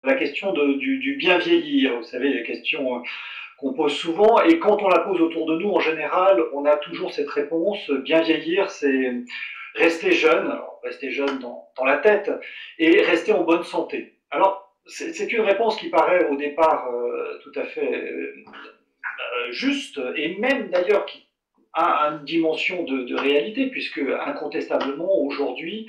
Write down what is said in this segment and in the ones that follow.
la question du bien vieillir. Vous savez, la question qu'on pose souvent, et quand on la pose autour de nous, en général, on a toujours cette réponse, bien vieillir, c'est rester jeune, alors rester jeune dans la tête, et rester en bonne santé. Alors, c'est une réponse qui paraît au départ tout à fait juste, et même d'ailleurs qui a une dimension de réalité, puisque incontestablement, aujourd'hui,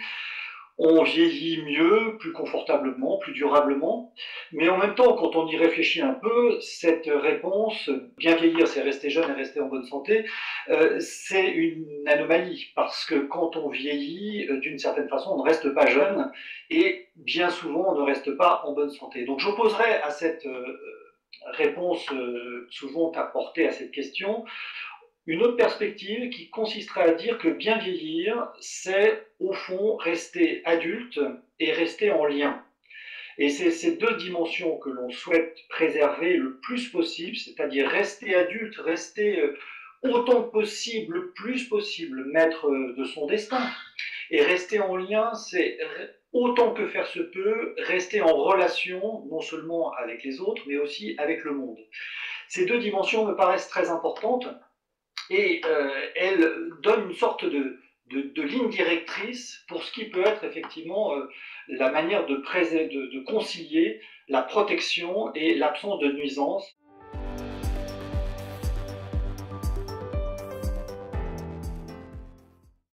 on vieillit mieux, plus confortablement, plus durablement. Mais en même temps, quand on y réfléchit un peu, cette réponse, bien vieillir, c'est rester jeune et rester en bonne santé, c'est une anomalie. Parce que quand on vieillit, d'une certaine façon, on ne reste pas jeune et bien souvent, on ne reste pas en bonne santé. Donc j'opposerai à cette réponse souvent apportée à cette question une autre perspective qui consisterait à dire que bien vieillir, c'est au fond rester adulte et rester en lien. Et c'est ces deux dimensions que l'on souhaite préserver le plus possible, c'est-à-dire rester adulte, rester autant que possible, le plus possible, maître de son destin. Et rester en lien, c'est autant que faire se peut, rester en relation, non seulement avec les autres, mais aussi avec le monde. Ces deux dimensions me paraissent très importantes et elle donne une sorte de ligne directrice pour ce qui peut être effectivement la manière de concilier la protection et l'absence de nuisance